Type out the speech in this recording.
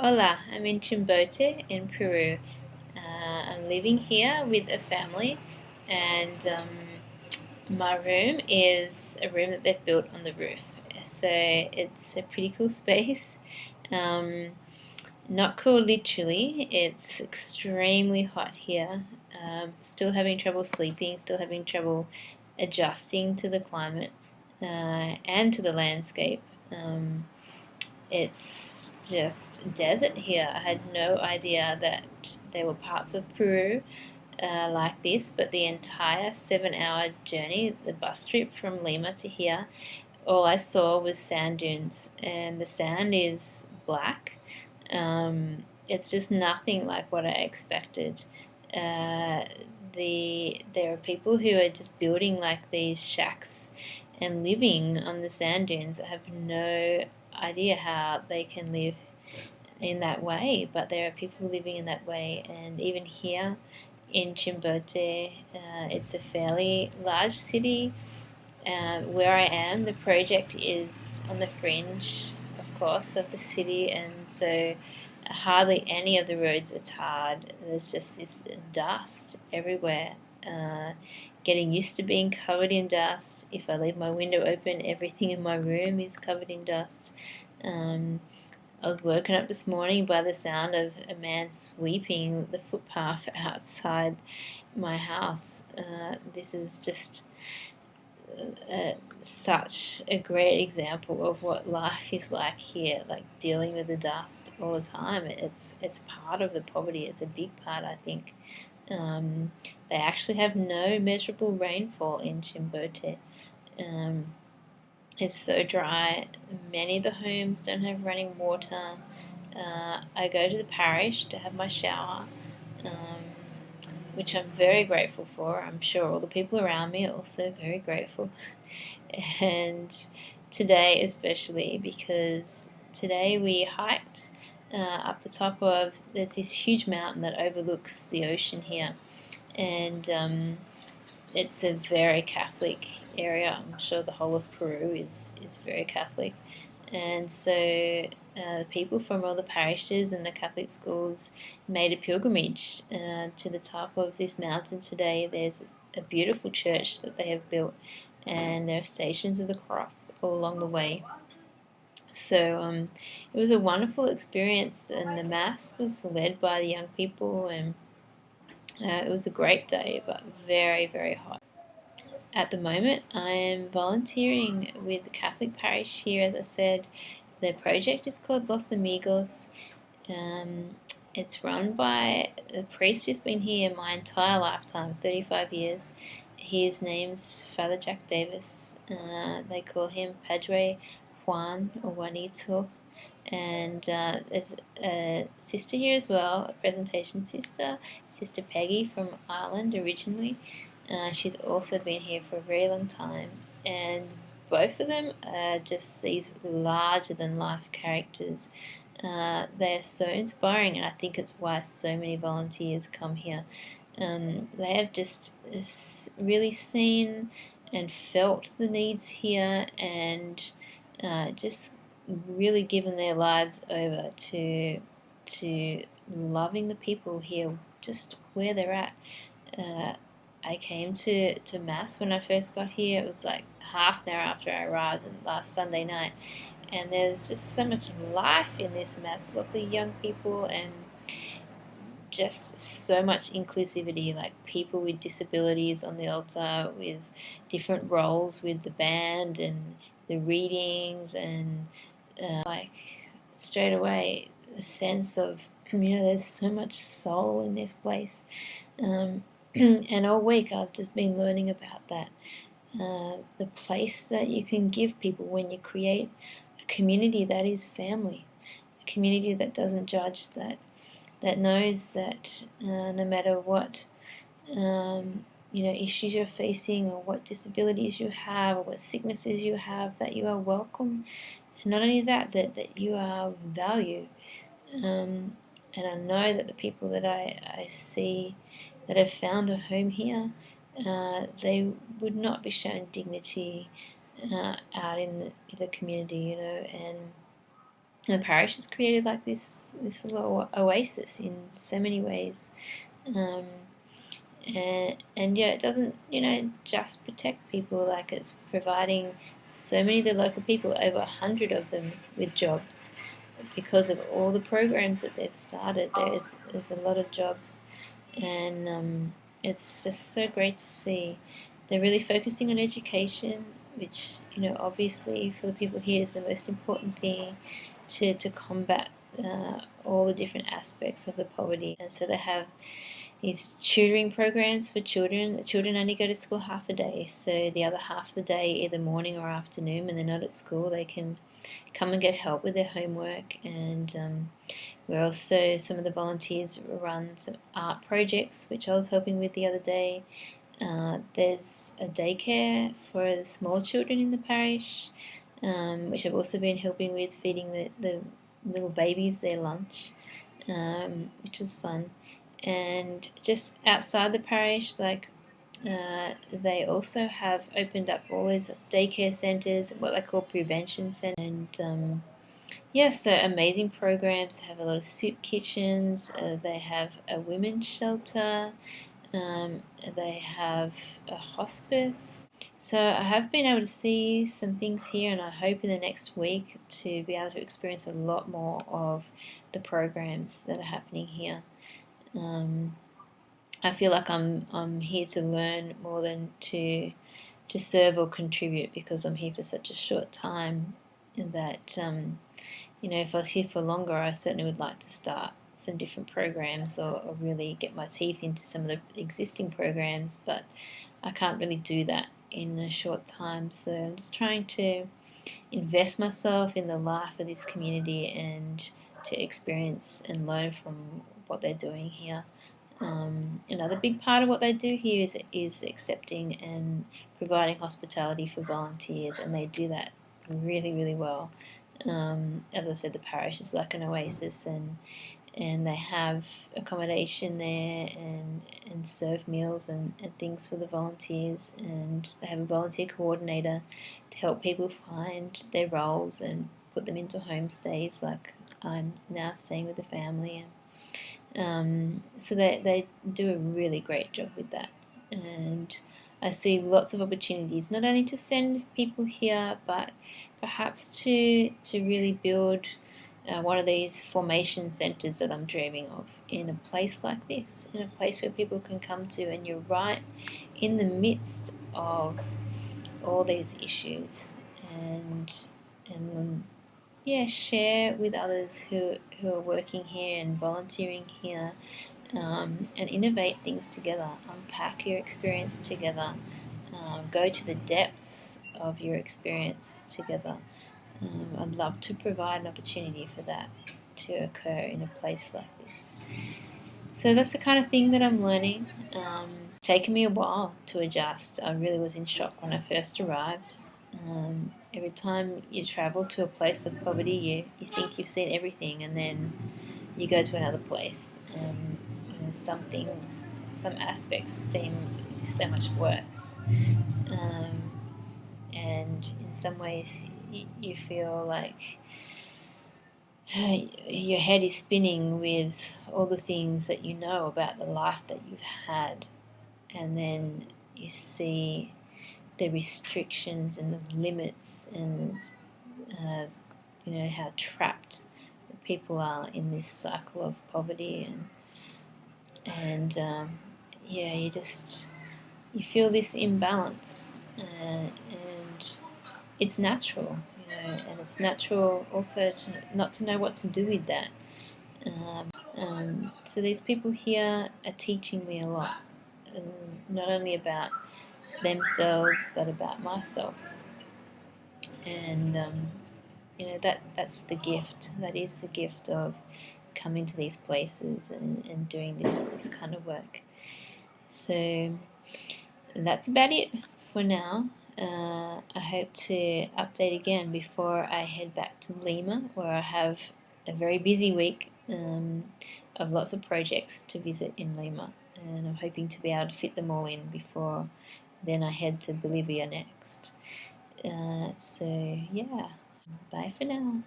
Hola, I'm in Chimbote in Peru. I'm living here with a family, and my room is a room that they've built on the roof. So it's a pretty cool space. Um, Not cool literally, it's extremely hot here. Still having trouble sleeping, still having trouble adjusting to the climate and to the landscape. It's just desert here. I had no idea that there were parts of Peru like this, but the entire 7 hour journey, the bus trip from Lima to here, all I saw was sand dunes, and the sand is black. It's just nothing like what I expected. Uh, there are people who are just building like these shacks and living on the sand dunes. I have no idea how they can live in that way, but there are people living in that way. And even here in Chimbote, it's a fairly large city. Where I am, the project is on the fringe, of course, of the city, and so hardly any of the roads are tarred. There's just this dust everywhere. Getting used to being covered in dust. If I leave my window open, everything in my room is covered in dust. Um, I was woken up this morning by the sound of a man sweeping the footpath outside my house. This is just such a great example of what life is like here, like dealing with the dust all the time. It's part of the poverty. It's a big part, I think. They actually have no measurable rainfall in Chimbote. Um, it's so dry. Many of the homes don't have running water. I go to the parish to have my shower, um, which I'm very grateful for. I'm sure all the people around me are also very grateful. And today, especially, because today we hiked up the top of, there's this huge mountain that overlooks the ocean here, and it's a very Catholic area. I'm sure the whole of Peru is very Catholic. And so the people from all the parishes and the Catholic schools made a pilgrimage to the top of this mountain today. There's a beautiful church that they have built, and there are stations of the cross all along the way. So it was a wonderful experience, and the Mass was led by the young people, and it was a great day, but very, very hot. At the moment, I am volunteering with the Catholic parish here, as I said. The project is called Los Amigos. Um, it's run by a priest who's been here my entire lifetime, 35 years. His name's Father Jack Davis. They call him Padre Juan or Juanito. And there's a sister here as well, a presentation sister, Sister Peggy from Ireland originally. She's also been here for a very long time, and both of them are just these larger than life characters. They are so inspiring, and I think it's why so many volunteers come here. They have just really seen and felt the needs here, and just really given their lives over to loving the people here, just where they're at. I came to Mass when I first got here. It was like half an hour after I arrived last Sunday night, and there's just so much life in this Mass. Lots of young people and just so much inclusivity, like people with disabilities on the altar, with different roles with the band and the readings, and like straight away a sense of, there's so much soul in this place. And all week I've just been learning about that. The place that you can give people when you create a community that is family, a community that doesn't judge, that knows that no matter what issues you're facing, or what disabilities you have, or what sicknesses you have, that you are welcome, and not only that you are valued. And I know that the people that I see that have found a home here, they would not be shown dignity out in the community, and And the parish is created like this little oasis in so many ways. Um, and yet it doesn't, just protect people. Like, it's providing so many of the local people, over 100 of them, with jobs because of all the programs that they've started. There's a lot of jobs, and it's just so great to see. They're really focusing on education, which, obviously for the people here is the most important thing to combat all the different aspects of the poverty. And so they have these tutoring programs for children. The children only go to school half a day, so the other half of the day, either morning or afternoon, when they're not at school, they can come and get help with their homework. And we're also, some of the volunteers run some art projects, which I was helping with the other day. There's a daycare for the small children in the parish, which I've also been helping with, feeding the little babies their lunch, which is fun. And just outside the parish, they also have opened up all these daycare centres, what they call prevention centres. And so amazing programs. They have a lot of soup kitchens. They have a women's shelter. They have a hospice. So I have been able to see some things here, and I hope in the next week to be able to experience a lot more of the programs that are happening here. I feel like I'm here to learn more than to serve or contribute, because I'm here for such a short time. That if I was here for longer, I certainly would like to start some different programs, or really get my teeth into some of the existing programs, but I can't really do that in a short time. So I'm just trying to invest myself in the life of this community and to experience and learn from what they're doing here. Another big part of what they do here is accepting and providing hospitality for volunteers, and they do that really, really well. As I said, the parish is like an oasis, and they have accommodation there, and serve meals and things for the volunteers, and they have a volunteer coordinator to help people find their roles and put them into homestays, like I'm now staying with the family. So they do a really great job with that, and I see lots of opportunities, not only to send people here, but perhaps to really build one of these formation centres that I'm dreaming of in a place like this, in a place where people can come to, and you're right in the midst of all these issues, and share with others who are working here and volunteering here, and innovate things together, unpack your experience together, go to the depths of your experience together. I'd love to provide an opportunity for that to occur in a place like this. So that's the kind of thing that I'm learning. It's taken me a while to adjust. I really was in shock when I first arrived. Every time you travel to a place of poverty, you think you've seen everything, and then you go to another place, and some things, some aspects seem so much worse. And in some ways, you feel like your head is spinning with all the things that you know about the life that you've had, and then you see the restrictions and the limits, and how trapped people are in this cycle of poverty, and you feel this imbalance, and it's natural, and it's natural also to not to know what to do with that. So these people here are teaching me a lot, not only about themselves but about myself, and that's the gift. That is the gift of coming to these places and doing this kind of work. So that's about it for now. I hope to update again before I head back to Lima, where I have a very busy week of lots of projects to visit in Lima, and I'm hoping to be able to fit them all in before then I head to Bolivia next. So yeah, bye for now.